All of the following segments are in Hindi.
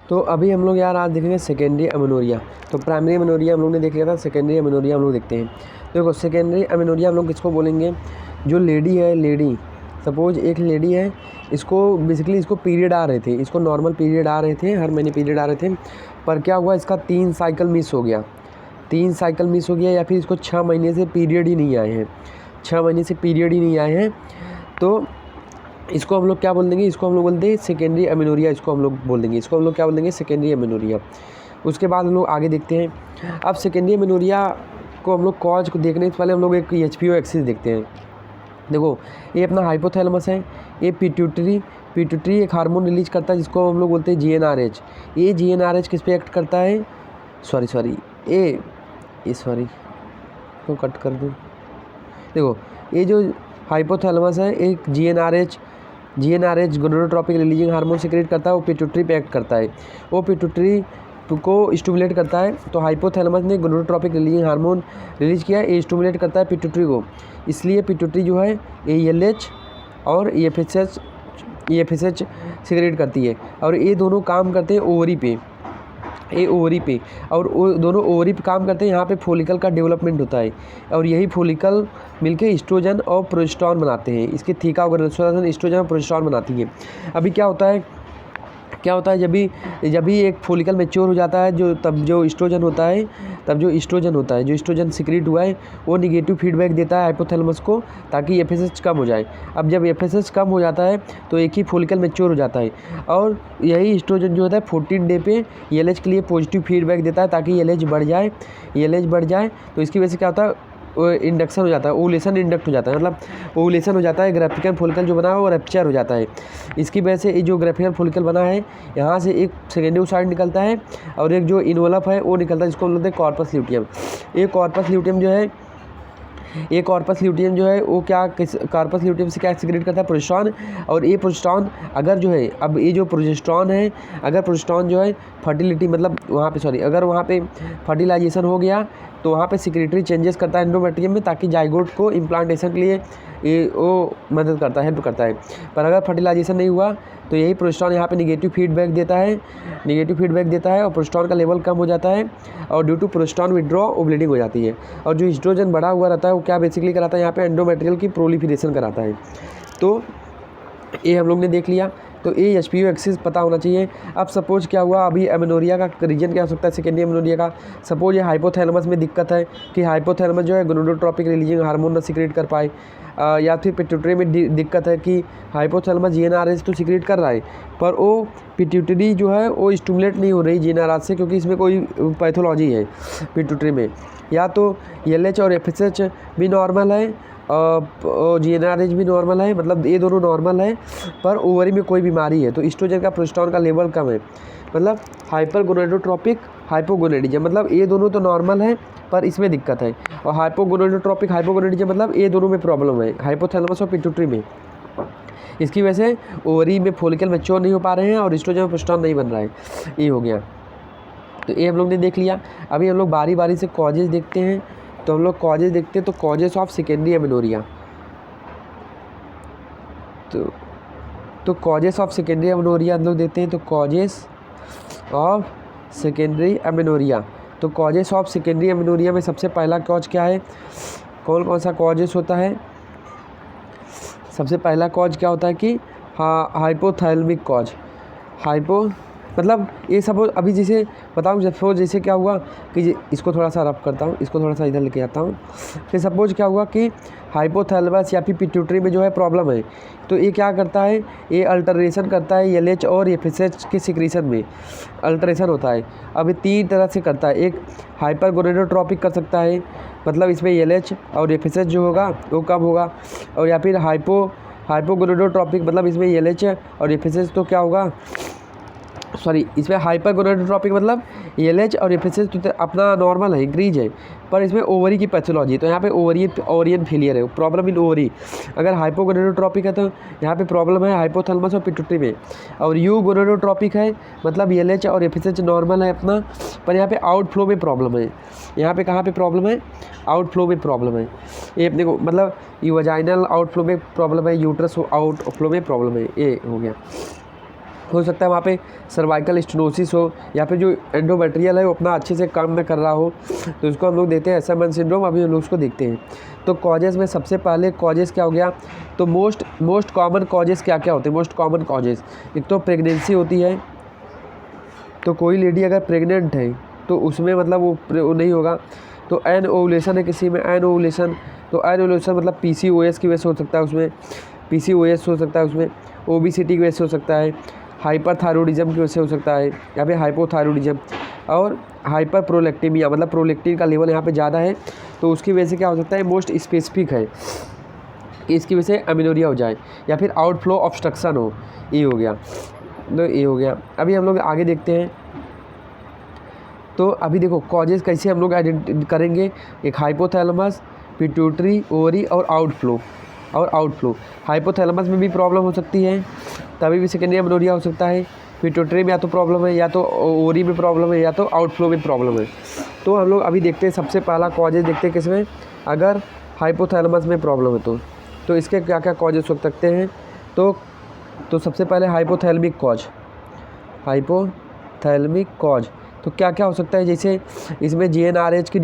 तो अभी हम लोग यार आज देखेंगे सेकेंडरी अमेनोरिया। तो प्राइमरी अमेनोरिया हम लोग ने देख लिया था, सेकेंडरी अमेनोरिया हम लोग देखते हैं। देखो सेकेंडरी अमेनोरिया हम लोग किसको बोलेंगे, जो लेडी है, लेडी सपोज एक लेडी है, इसको बेसिकली इसको पीरियड आ रहे थे, इसको नॉर्मल पीरियड आ रहे थे, हर महीने पीरियड आ रहे थे, पर क्या हुआ इसका 3 साइकिल मिस हो गया, 3 साइकिल मिस हो गया, या फिर इसको 6 महीने से पीरियड ही नहीं आए हैं, 6 महीने से पीरियड ही नहीं आए हैं, तो इसको हम लोग क्या बोल देंगे, इसको हम लोग बोलते हैं सेकेंडरी अमेनोरिया, इसको हम लोग बोल देंगे, इसको हम लोग क्या बोल देंगे, सेकेंडरी अमेनोरिया। उसके बाद हम लोग आगे देखते हैं। अब सेकेंडरी अमेनोरिया को हम लोग कॉज को देखने से पहले हम लोग एक HPO एक्सिस देखते हैं। देखो ये अपना हाइपोथैलेमस है, ये पिट्यूटरी एक हार्मोन रिलीज करता है जिसको हम लोग बोलते हैं GnRH। ये GnRH किस पे एक्ट करता है, सॉरी तो कट कर दूँ। देखो ये जो हाइपोथैलेमस है एक GnRH gonadotropic releasing hormone secrete करता है, वो पिट्यूटरी पे एक्ट करता है, वो पिट्यूटरी को स्टिमुलेट करता है। तो हाइपोथैलेमस ने गोनेडोट्रोपिक रिलीजिंग हार्मोन रिलीज किया, ये स्टिमुलेट करता है पिट्यूटरी को, इसलिए पिट्यूटरी जो है ALH और EFSH सिक्रेट करती है, और ये दोनों काम करते हैं ओवरी पे, और वो दोनों ओवरी पे काम करते हैं। यहाँ पे फॉलिकल का डेवलपमेंट होता है, और यही फॉलिकल मिलके एस्ट्रोजन और प्रोजेस्टेरॉन बनाते हैं, इसकी थीका ऑर्गेनाइजेशन एस्ट्रोजन और प्रोजेस्टेरॉन बनाती है। अभी क्या होता है जब भी एक फॉलिकल मैच्योर हो जाता है, जो एस्ट्रोजन होता है, जो एस्ट्रोजन सिक्रेट हुआ है वो निगेटिव फीडबैक देता है हाइपोथैलेमस को, ताकि FSH कम हो जाए। अब जब FSH कम हो जाता है तो एक ही फॉलिकल मैच्योर हो जाता है, और यही एस्ट्रोजन जो होता है 14 डे पे LH के लिए पॉजिटिव फीडबैक देता है, ताकि LH बढ़ जाए। तो इसकी वजह से क्या होता है, इंडक्शन हो जाता है, ओवुलेशन इंडक्ट हो जाता है, मतलब ओवुलेशन हो जाता है, ग्राफिकल फॉलिकल जो बना है वो रप्चर हो जाता है। इसकी वजह से ये जो ग्राफिकल फॉलिकल बना है, यहाँ से एक सेकेंडरी साइड निकलता है, और एक जो इन्वोलप है वो निकलता है, जिसको हम बोलते हैं कॉर्पस ल्यूटियम। ये कॉर्पस ल्यूटियम जो है वो कॉर्पस ल्यूटियम से क्या सिक्रेट करता है, प्रोजेस्टेरॉन। और ये प्रोजेस्टेरॉन अगर जो है, अब ये जो प्रोजेस्टेरॉन है, अगर प्रोजेस्टेरॉन जो है फर्टिलिटी मतलब अगर वहाँ पे फर्टिलाइजेशन हो गया तो वहाँ पे सिक्रेटरी चेंजेस करता है एंडोमेट्रियम में, ताकि जाइगोट को इम्प्लांटेशन के लिए ये वो मदद करता है, हेल्प करता है। पर अगर फर्टिलाइजेशन नहीं हुआ तो यही प्रोजेस्टेरॉन यहाँ पे निगेटिव फीडबैक देता है, और प्रोजेस्टेरॉन का लेवल कम हो जाता है, और ड्यू टू प्रोजेस्टेरॉन विड्रॉ वो ब्लीडिंग हो जाती है। और जो एस्ट्रोजन बढ़ा हुआ रहता है वो क्या बेसिकली कराता है, यहाँ पे एंडोमेट्रियल की प्रोलिफरेशन कराता है। तो ये हम लोग ने देख लिया, तो ये HPO एक्सिस पता होना चाहिए। अब सपोज क्या हुआ, अभी अमेनोरिया का रीजन क्या हो सकता है, सेकेंडरी अमेनोरिया का, सपोज ये हाइपोथैलेमस में दिक्कत है कि हाइपोथैलेमस जो है गोनेडोट्रोपिक रिलीजिंग हार्मोन ना सिक्रेट कर पाए, या फिर पिट्यूटरी में दिक्कत है कि हाइपोथैलेमस GnRH तो सिक्रेट कर रहा है, पर वो पिट्यूटरी जो है वो स्टिमुलेट नहीं हो रही GnRH से, क्योंकि इसमें कोई पैथोलॉजी है पिट्यूटरी में, या तो LH और FSH भी नॉर्मल है, GnRH भी नॉर्मल है, मतलब ये दोनों नॉर्मल है, पर ओवरी में कोई बीमारी है, तो एस्ट्रोजन का प्रोजेस्टेरॉन का लेवल कम है, मतलब हाइपर गोनेडोट्रोपिक हाइपोगोनेडिज्म, मतलब ये दोनों तो नॉर्मल है पर इसमें दिक्कत है। और हाइपोगोनेडोट्रोपिक हाइपोगोनेडिज्म मतलब ये दोनों में प्रॉब्लम है, हाइपोथैलेमस और पिट्यूटरी में। इसकी वजह से ओवरी में फॉलिकल मैच्योर नहीं हो पा रहे हैं, और एस्ट्रोजन में प्रोजेस्टेरॉन नहीं बन रहा है, ये हो गया। तो ये हम लोग ने देख लिया। अभी हम लोग बारी बारी से कॉजेज देखते हैं। तो हम लोग कॉजेज देखते हैं, तो कॉजेज ऑफ सेकेंडरी अमेनोरिया, तो कॉजेज ऑफ सेकेंडरी अमेनोरिया हम लोग देखते हैं। तो कॉजेज ऑफ सेकेंडरी अमेनोरिया, तो कॉजेज ऑफ सेकेंडरी अमेनोरिया में सबसे पहला कॉज क्या है, कौन सा कॉजेज होता है, सबसे पहला कॉज क्या होता है कि हाइपोथैलेमिक कॉज, मतलब ये सब अभी जैसे बताऊँ, सपोज जैसे क्या हुआ कि इसको थोड़ा सा रफ करता हूँ, इसको थोड़ा सा इधर लेके आता हूँ। फिर सपोज क्या हुआ कि हाइपोथैलेमस या फिर पिट्यूटरी में जो है प्रॉब्लम है, तो ये क्या करता है, ये अल्टरेशन करता है LH और FSH के सिक्रीशन में अल्टरेशन होता है। अब ये 3 तरह से करता है, एक हाइपर गोनेडोट्रोपिक कर सकता है, मतलब इसमें LH और FSH जो होगा वो कम होगा, और या फिर हाइपोगोनेडोट्रोपिक, मतलब इसमें LH और FSH तो क्या होगा, इसमें हाइपर गोनेडोट्रोपिक मतलब LH और FSH तो अपना नॉर्मल है, इंक्रीज है, पर इसमें ओवरी की पैथोलॉजी है, तो यहाँ पे ओवरियन फेलियर है, प्रॉब्लम इन ओवरी। अगर हाइपोगोनेडोट्रोपिक है तो यहाँ पे प्रॉब्लम है हाइपोथैलेमस और पिट्यूटरी में, और यू गोनेडोट्रोपिक है मतलब LH और FSH नॉर्मल है अपना, पर यहाँ पे आउटफ्लो में प्रॉब्लम है। यहाँ पे कहाँ पे प्रॉब्लम है, आउटफ्लो में प्रॉब्लम है। ये अपने को मतलब वजाइनल आउटफ्लो में प्रॉब्लम है, यूट्रस आउटफ्लो में प्रॉब्लम है, ये हो गया। हो सकता है वहाँ पे सर्वाइकल स्टेनोसिस हो, या फिर जो एंडोमेट्रियल है वो अपना अच्छे से काम न कर रहा हो, तो उसको हम लोग देते हैं एसएमएन सिंड्रोम। अभी हम लोग उसको देखते हैं। तो कॉजेज़ में सबसे पहले कॉजेज़ क्या हो गया, तो मोस्ट कॉमन कॉजेज़ क्या क्या होते हैं। मोस्ट कॉमन कॉजेज़, एक तो प्रेगनेंसी होती है, तो कोई लेडी अगर प्रेग्नेंट है तो उसमें मतलब वो नहीं होगा। तो एन ओवुलेशन है किसी में, एन ओवुलेशन, तो एन ओवुलेशन मतलब पीसीओएस की वजह से हो सकता है, उसमें पीसीओएस हो सकता है, उसमें ओबेसिटी की वजह से हो सकता है, हाइपरथायरॉयडिज्म की वजह से हो सकता है, या फिर हाइपोथायरॉयडिज्म, और हाइपर प्रोलैक्टिमिया मतलब प्रोलैक्टिन का लेवल यहाँ पे ज़्यादा है, तो उसकी वजह से क्या हो सकता है, मोस्ट स्पेसिफिक है कि इसकी वजह से अमेनोरिया हो जाए, या फिर आउटफ्लो ऑब्स्ट्रक्शन हो, ये हो गया। तो ये हो गया। अभी हम लोग आगे देखते हैं। तो अभी देखो कॉजेज़ कैसे हम लोग आइडेंटिफाई करेंगे, एक हाइपोथैलेमस, पिट्यूटरी, ओवरी और आउटफ्लो। हाइपोथैलेमस में भी प्रॉब्लम हो सकती है, तभी भी सेकेंडरी अमेनोरिया हो सकता है। पिट्यूटरी में या तो प्रॉब्लम है, या तो ओवरी में प्रॉब्लम है, या तो आउटफ्लो में प्रॉब्लम है। तो हम लोग अभी देखते हैं, सबसे पहला कॉजेज़ देखते हैं किसमें, अगर हाइपोथैलेमस में प्रॉब्लम है तो इसके क्या क्या कॉजेज़ हो सकते हैं। तो सबसे पहले हाइपोथैलेमिक कॉज, तो क्या क्या हो सकता है, जैसे इसमें जीएनआरएच की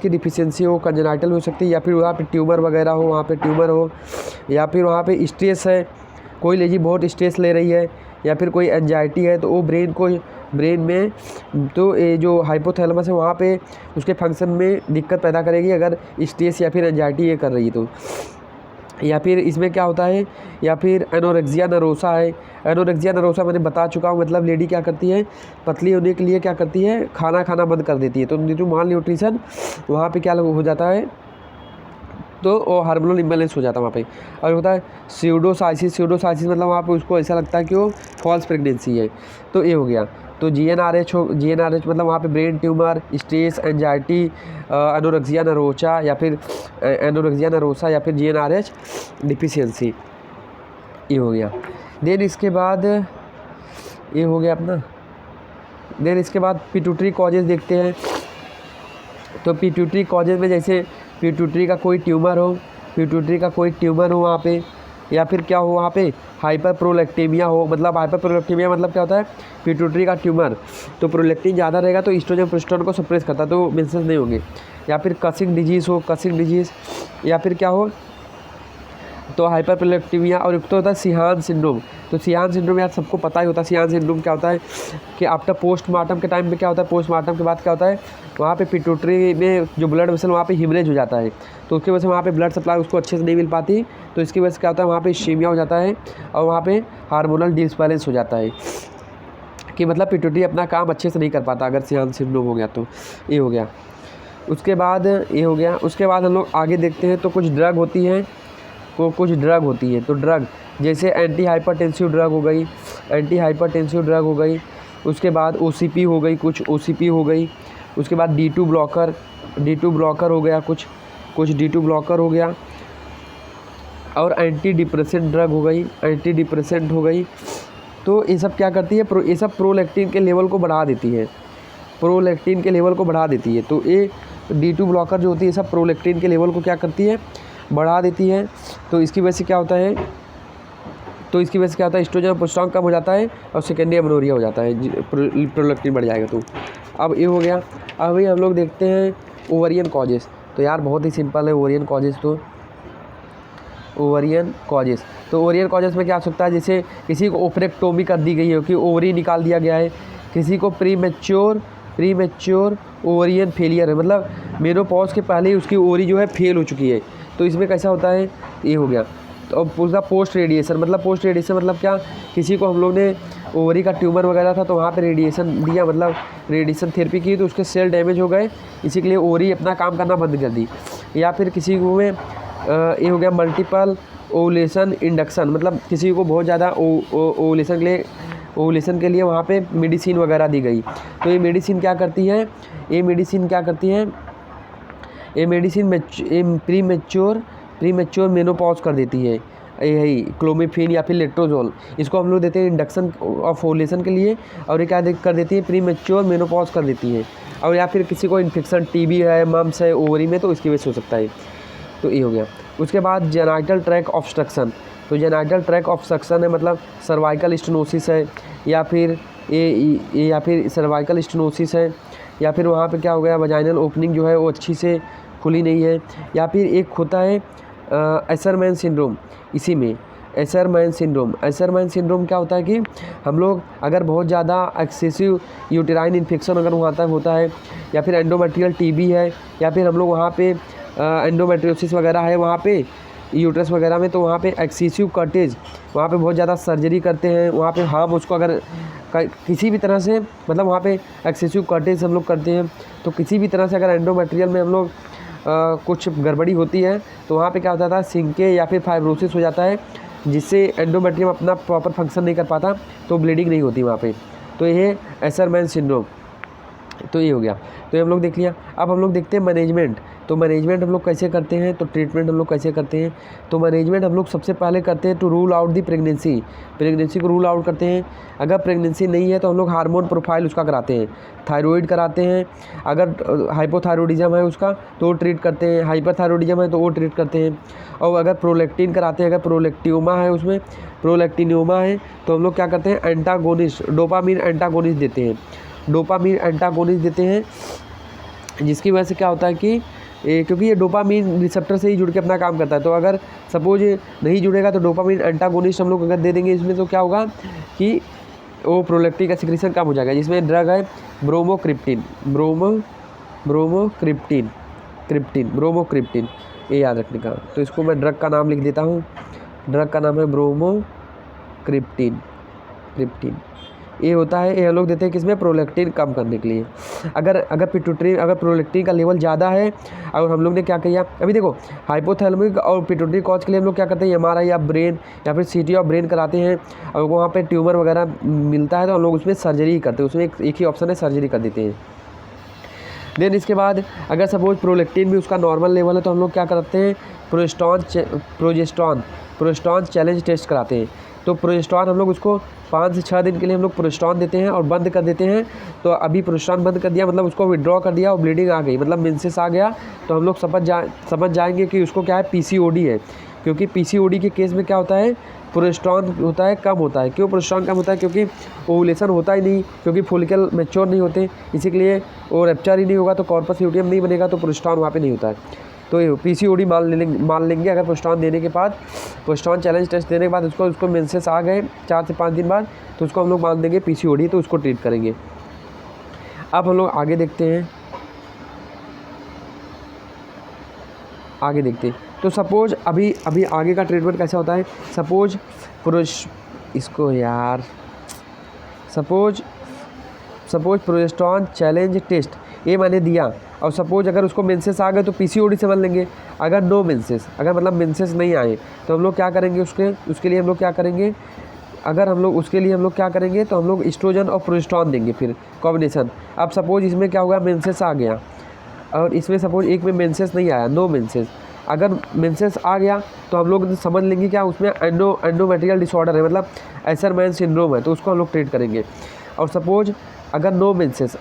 डिफिशियंसी हो, कंजेनाइटल हो सकती है, या फिर वहाँ पे ट्यूमर वगैरह हो, या फिर वहाँ पे स्ट्रेस है, कोई लेडी बहुत स्ट्रेस ले रही है, या फिर कोई एंजाइटी है, तो वो ब्रेन में तो ये जो हाइपोथैलेमस है वहाँ पे उसके फंक्शन में दिक्कत पैदा करेगी अगर स्ट्रेस या फिर एंजाइटी ये कर रही है तो। या फिर इसमें क्या होता है, या फिर एनोरेक्सिया नरोसा है। एनोरेक्सिया नरोसा मैंने बता चुका हूँ, मतलब लेडी क्या करती है, पतली होने के लिए क्या करती है, खाना बंद कर देती है, तो जो माल न्यूट्रिशन वहाँ पे क्या हो जाता है, तो वो हार्मोनल इम्बैलेंस हो जाता है वहाँ पे। और होता है स्यूडोसाइसिस मतलब वहाँ पे उसको ऐसा लगता है कि वो फॉल्स प्रेगनेंसी है, तो ये हो गया। तो जीएनआरएच मतलब वहाँ पे brain tumour, stress, anxiety, anorexia nervosa या फिर जीएनआरएच डिफिशियंसी, ये हो गया। देन इसके बाद ये हो गया अपना। देन इसके बाद पिट्यूटरी कॉजेज़ देखते हैं। तो पिट्यूटरी कॉजेज़ में जैसे पिट्यूटरी का कोई ट्यूमर हो वहाँ पे, या फिर क्या हो वहाँ पे हाइपर प्रोलैक्टेमिया हो। मतलब हाइपर प्रोलैक्टेमिया मतलब क्या होता है, पिट्यूटरी का ट्यूमर, तो प्रोलैक्टिन ज़्यादा रहेगा तो ईस्ट्रोजन प्रोजेस्टेरोन को सप्रेस करता है, तो मेंसेस नहीं होंगे। या फिर कसिंग डिजीज़, या फिर क्या हो, तो हाइपर प्रोलैक्टेमिया। और एक तो होता है सिहान सिंड्रोम। तो सिहान सिंड्रोम यार सबको पता ही होता है, सिहान सिंड्रोम क्या होता है कि आफ्टर पोस्टमार्टम के टाइम में क्या होता है, पोस्टमार्टम के बाद क्या होता है, वहाँ पे पिट्यूटरी में जो ब्लड वेसल वहाँ पे हिमरेज हो जाता है, तो उसकी वजह से वहाँ पे ब्लड सप्लाई उसको अच्छे से नहीं मिल पाती, तो इसकी वजह से क्या होता है, वहाँ पे इश्केमिया हो जाता है, और वहाँ पे हार्मोनल डिसबैलेंस हो जाता है, कि मतलब पिट्यूटरी अपना काम अच्छे से नहीं कर पाता अगर सिहान सिंड्रोम हो गया तो। ये हो गया। उसके बाद हम लोग आगे देखते हैं। तो कुछ ड्रग होती है, तो ड्रग जैसे एंटी हाइपरटेंसिव ड्रग हो गई, उसके बाद ओसीपी हो गई, उसके बाद D2 ब्लॉकर हो गया, कुछ D2 ब्लॉकर हो गया, और एंटी डिप्रेसेंट हो गई। तो ये सब क्या करती है, ये सब प्रोलैक्टिन के लेवल को बढ़ा देती है, तो ये D2 ब्लॉकर जो होती है सब प्रोलैक्टिन के लेवल को क्या करती है, बढ़ा देती है। तो इसकी वजह से क्या होता है, एस्ट्रोजन प्रोजेस्टेरोन कम हो जाता है और सेकेंडरी अमेनोरिया हो जाता है, प्रोलैक्टिन बढ़ जाएगा तो। अब ये हो गया। अभी हम लोग देखते हैं ओवरियन कॉजेज़। तो यार बहुत ही सिंपल है ओवरियन कॉजेज़। तो ओवरियन कॉजेज़ में क्या हो सकता है, जैसे किसी को ओपरेक्टोमी कर दी गई है कि ओवरी निकाल दिया गया है, किसी को प्रीमेच्योर ओवरियन फेलियर है, मतलब मेनोपॉज के पहले ही उसकी ओवरी जो है फेल हो चुकी है, तो इसमें कैसा होता है, ये हो गया। तो अब पूछा पोस्ट रेडिएशन मतलब क्या, किसी को हम लोग ने ओवरी का ट्यूमर वगैरह था तो वहाँ पे रेडिएशन दिया, मतलब रेडिएशन थेरेपी की, तो उसके सेल डैमेज हो गए, इसी के लिए ओवरी अपना काम करना बंद कर दी। या फिर किसी को में ये हो गया मल्टीपल ओवुलेशन इंडक्शन, मतलब किसी को बहुत ज़्यादा ओवुलेशन के लिए वहाँ पे मेडिसिन वगैरह दी गई। तो ये मेडिसिन क्या करती है, ये प्रीमेच्योर मेनोपॉज कर देती है, यही क्लोमिफेन या फिर लेट्रोजोल, इसको हम लोग देते हैं इंडक्शन ऑफ ओवुलेशन के लिए, और ये क्या कर देती है, प्रीमेच्योर मेनोपॉज कर देती है। और या फिर किसी को इन्फेक्शन टीबी है, मम्स है ओवरी में, तो इसकी वजह से हो सकता है। तो ये हो गया। उसके बाद जेनाइटल ट्रैक ऑब्स्ट्रक्शन, तो जेनाइटल ट्रैक ऑब्स्ट्रक्शन है, मतलब सर्वाइकल स्टेनोसिस है, या फिर या फिर सर्वाइकल स्टेनोसिस है, या फिर वहाँ पे क्या हो गया, वजाइनल ओपनिंग जो है वो अच्छी से खुली नहीं है, या फिर एक होता है एसरमैन सिंड्रोम। इसी में एसरमैन सिंड्रोम क्या होता है कि हम लोग अगर बहुत ज़्यादा एक्सेसिव यूटेराइन इन्फेक्शन अगर वहाँ तक होता है, या फिर एंडोमेट्रियल टीबी है, या फिर हम लोग वहाँ पे एंडोमेट्रियोसिस वगैरह है वहाँ पे यूट्रस वगैरह में, तो वहाँ पे एक्सेसिव कटेज, वहाँ पे बहुत ज़्यादा सर्जरी करते हैं, वहाँ पे हम उसको अगर किसी भी तरह से, मतलब वहाँ पे एक्सेसिव कटेज हम लोग करते हैं, तो किसी भी तरह से अगर एंडोमेट्रियल में हम लोग कुछ गड़बड़ी होती है तो वहाँ पे क्या होता था, सिंके या फिर फाइब्रोसिस हो जाता है, जिससे एंडोमेट्रियम अपना प्रॉपर फंक्शन नहीं कर पाता, तो ब्लीडिंग नहीं होती वहाँ पे। तो ये एसरमैन सिंड्रोम, तो ये हो गया। तो ये हम लोग देख लिया। अब हम लोग देखते हैं मैनेजमेंट। तो मैनेजमेंट हम लोग कैसे करते हैं, तो ट्रीटमेंट हम लोग कैसे करते हैं। तो मैनेजमेंट हम लोग सबसे पहले करते हैं to rule out the pregnancy को रूल आउट करते हैं। अगर प्रेगनेंसी नहीं है तो हम लोग हार्मोन प्रोफाइल उसका कराते हैं, थायराइड कराते हैं। अगर हाइपोथायरॉयडिज्म है उसका तो वो ट्रीट करते हैं, हाइपरथायरॉयडिज्म है तो वो ट्रीट करते हैं। और अगर प्रोलैक्टिन कराते हैं, अगर प्रोलैक्टिनोमा है उसमें प्रोलैक्टिनोमा है तो हम लोग क्या करते हैं, एंटागोनिस्ट, डोपामिन एंटागोनिस्ट देते हैं, डोपामिन एंटागोनिस्ट देते हैं, जिसकी वजह से क्या होता है कि क्योंकि ये डोपामिन रिसेप्टर से ही जुड़ के अपना काम करता है। तो अगर सपोज नहीं जुड़ेगा तो डोपामिन एंटागोनिस्ट हम लोग अगर दे देंगे इसमें, तो क्या होगा कि वो प्रोलैक्टिन का सिक्रीशन कम हो जाएगा। जिसमें ड्रग है ब्रोमोक्रिप्टिन, ब्रोमोक्रिप्टिन, ये याद रखने का। तो इसको मैं ड्रग का नाम लिख देता हूँ, ड्रग का नाम है ब्रोमोक्रिप्टिन। ये होता है, ये हम लोग देते हैं किसमें, प्रोलैक्टिन कम करने के लिए। अगर पिट्यूटरी, अगर प्रोलैक्टिन का लेवल ज़्यादा है और हम लोग ने क्या किया, अभी देखो हाइपोथैलेमिक और पिट्यूटरी कॉज के लिए हम लोग क्या करते हैं, एमआरआई या ब्रेन या फिर सीटी ऑफ ब्रेन कराते हैं। और वहाँ पे ट्यूमर वगैरह मिलता है तो हम लोग उसमें सर्जरी करते हैं, उसमें एक ही ऑप्शन है, सर्जरी कर देते हैं। देन इसके बाद अगर सपोज प्रोलैक्टिन भी उसका नॉर्मल लेवल है तो हम लोग क्या करते हैं, प्रोजेस्टेरॉन चैलेंज टेस्ट कराते हैं। तो प्रोजेस्टेरॉन हम लोग उसको 5 से 6 दिन के लिए हम लोग प्रोजेस्टेरॉन देते हैं और बंद कर देते हैं। तो अभी प्रोजेस्टेरॉन बंद कर दिया मतलब उसको विड्रॉ कर दिया और ब्लीडिंग आ गई, मतलब मेंसेस आ गया, तो हम लोग समझ जाएंगे कि उसको क्या है, पीसीओडी है। क्योंकि पीसीओडी के केस में क्या होता है, प्रोजेस्टेरॉन होता है कम होता है। क्यों प्रोजेस्टेरॉन कम होता है, क्योंकि ओवुलेशन होता ही नहीं, क्योंकि फोलिकल मैच्योर नहीं होते, इसी के लिए वो रैप्चर ही नहीं होगा, तो कॉर्पस ल्यूटियम नहीं बनेगा, तो प्रोजेस्टेरॉन वहाँ पे नहीं होता है। तो ये पीसीओडी मान लेंगे अगर प्रोजेस्टेरॉन देने के बाद, प्रोजेस्टेरॉन चैलेंज टेस्ट देने के बाद उसको मेंसेस आ गए 4 से 5 दिन बाद, तो उसको हम लोग मान देंगे पीसीओडी, तो उसको ट्रीट करेंगे। अब हम लोग आगे देखते हैं, तो सपोज अभी आगे का ट्रीटमेंट कैसा होता है। सपोज प्रोजेस्टेरॉन चैलेंज टेस्ट ये मैंने दिया, और सपोज अगर उसको मेंसेस आ गए तो पीसीओडी समझ लेंगे। अगर नो मेंसेस, अगर मतलब मेंसेस नहीं आए तो हम लोग क्या करेंगे, उसके लिए हम लोग क्या करेंगे, तो हम लोग एस्ट्रोजन और प्रोजेस्टेरॉन देंगे, फिर कॉम्बिनेशन। अब सपोज इसमें क्या होगा, मेंसेस आ गया और इसमें सपोज एक में मेंसेस नहीं आया, नो मेंसेस। अगर मेंसेस आ गया तो हम लोग समझ लेंगे क्या उसमें एंडोमेट्रियल डिसऑर्डर है, मतलब एसरमैन सिंड्रोम है, तो उसको हम लोग ट्रीट करेंगे। और सपोज अगर नो मेंसेस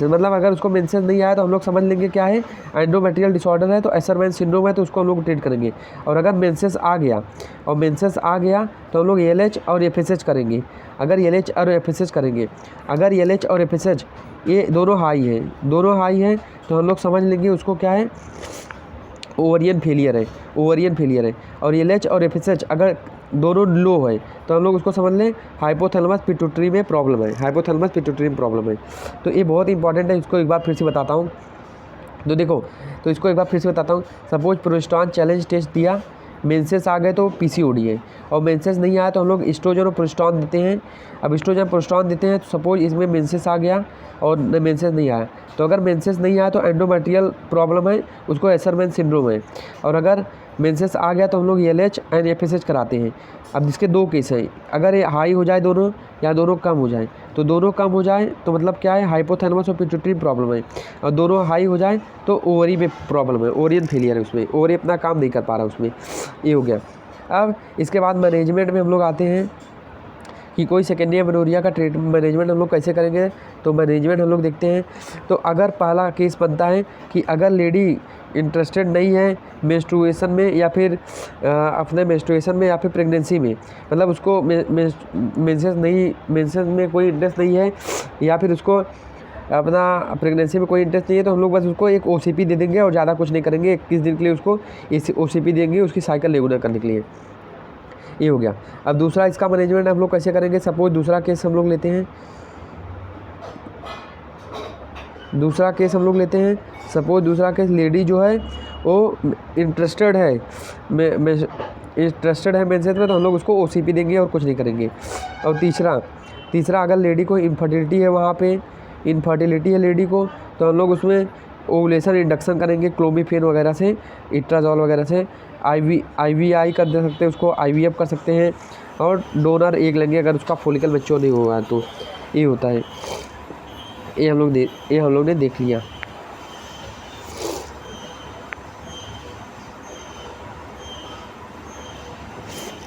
मतलब अगर उसको मेंसेस नहीं आया तो हम लोग समझ लेंगे क्या है, एंडोमेट्रियल डिसऑर्डर है, तो एसरमैन सिंड्रोम है, तो उसको हम लोग ट्रीट करेंगे। और अगर मेंसेस आ गया तो हम लोग एलएच और एफएसएच करेंगे। अगर एलएच और एफएसएच ये दोनों हाई है तो हम लोग समझ लेंगे उसको क्या है, ओवरियन फेलियर है। और एलएच और एफएसएच अगर दोनों लो है तो हम लोग उसको समझ लें हाइपोथैलेमस पिट्यूटरी में प्रॉब्लम है। तो ये बहुत इंपॉर्टेंट है, इसको एक बार फिर से बताता हूँ। सपोज प्रोजेस्टेरॉन चैलेंज टेस्ट दिया, मेंसेस आ गए तो पीसीओडी है, और मेंसेस नहीं आया तो हम लोग एस्ट्रोजन और प्रोजेस्टेरॉन देते हैं। अब एस्ट्रोजन प्रोजेस्टेरॉन देते हैं तो सपोज इसमें मेंसेस आ गया और मेंसेस नहीं आया, तो अगर मेंसेस नहीं आया तो एंडोमेट्रियल प्रॉब्लम है, उसको एसरमैन सिंड्रोम है। और अगर मेंसेस आ गया तो हम लोग एलएच एंड एफएसएच कराते हैं। अब इसके 2 केस हैं, अगर ये हाई हो जाए दोनों या दोनों कम हो जाए, तो दोनों कम हो जाए तो मतलब क्या है, हाइपोथैलेमस और पिट्यूटरी प्रॉब्लम है। और दोनों हाई हो जाए तो ओवरी में प्रॉब्लम है, ओवरियन फेलियर है, उसमें ओवरी अपना काम नहीं कर पा रहा उसमें, ये हो गया। अब इसके बाद मैनेजमेंट में हम लोग आते हैं कि कोई सेकेंडरी एमेनोरिया का ट्रीटमेंट मैनेजमेंट हम लोग कैसे करेंगे। तो मैनेजमेंट हम लोग देखते हैं। तो अगर पहला केस बनता है कि अगर लेडी इंटरेस्टेड नहीं है मेंस्ट्रुएशन में या फिर अपने मेंस्ट्रुएशन में या फिर प्रेगनेंसी में, मतलब उसको मेंसेस में कोई इंटरेस्ट नहीं है या फिर उसको अपना प्रेगनेंसी में कोई इंटरेस्ट नहीं है, तो हम लोग बस उसको एक OCP दे देंगे और ज़्यादा कुछ नहीं करेंगे। 21 दिन के लिए उसको OCP देंगे उसकी साइकिल रेगुलर करने के लिए। ये हो गया। अब दूसरा इसका मैनेजमेंट हम लोग कैसे करेंगे। सपोज दूसरा केस हम लोग लेते हैं, सपोज दूसरा केस लेडी जो है वो इंटरेस्टेड है मेंसेस में, तो हम लोग उसको OCP देंगे और कुछ नहीं करेंगे। और तीसरा अगर लेडी को इनफर्टिलिटी है, वहाँ पे इनफर्टिलिटी है लेडी को, तो हम लोग उसमें ओवुलेशन इंडक्शन करेंगे क्लोमिफेन वगैरह से, इट्राजोल वगैरह से। IVI कर दे सकते हैं उसको, IVF कर सकते हैं और डोनर एग लेंगे अगर उसका फॉलिकल मैच्योर नहीं हुआ है तो। ये होता है। ये हम लोग ने देख लिया।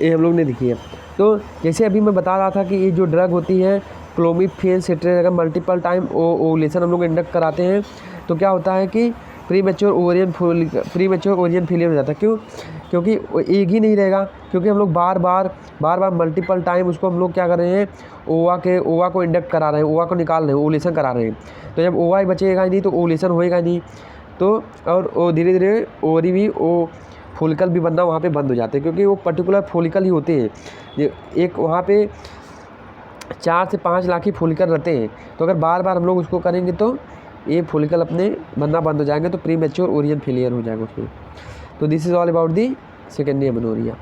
ये हम लोग ने देखी है। तो जैसे अभी मैं बता रहा था कि ये जो ड्रग होती है क्लोमिफेन सिट्रेट, अगर मल्टीपल टाइम ओवुलेशन हम लोग इंडक्ट कराते हैं तो क्या होता है कि प्री मैच्योर ओवरियन फेलियर हो जाता है। क्यों? क्योंकि एक ही नहीं रहेगा, क्योंकि हम लोग बार बार मल्टीपल टाइम उसको हम लोग क्या कर रहे हैं, ओवा को इंडक्ट करा रहे हैं, ओवा को निकाल रहे हैं, ओवुलेशन करा रहे हैं। तो जब ओवा ही बचेगा ही नहीं तो ओवुलेशन होएगा नहीं, तो और धीरे धीरे ओवरी भी फॉलिकल भी बनना वहाँ पे बंद हो जाते हैं, क्योंकि वो पर्टिकुलर फॉलिकल ही होते हैं। एक वहाँ पे 4 से 5 लाख ही फॉलिकल रहते हैं। तो अगर बार बार हम लोग उसको करेंगे तो ये फॉलिकल अपने बनना बंद हो जाएंगे, तो प्री मैच्योर ओवरियन फेलियर हो जाएगा उसमें। तो this is all about the secondary amenorrhoea.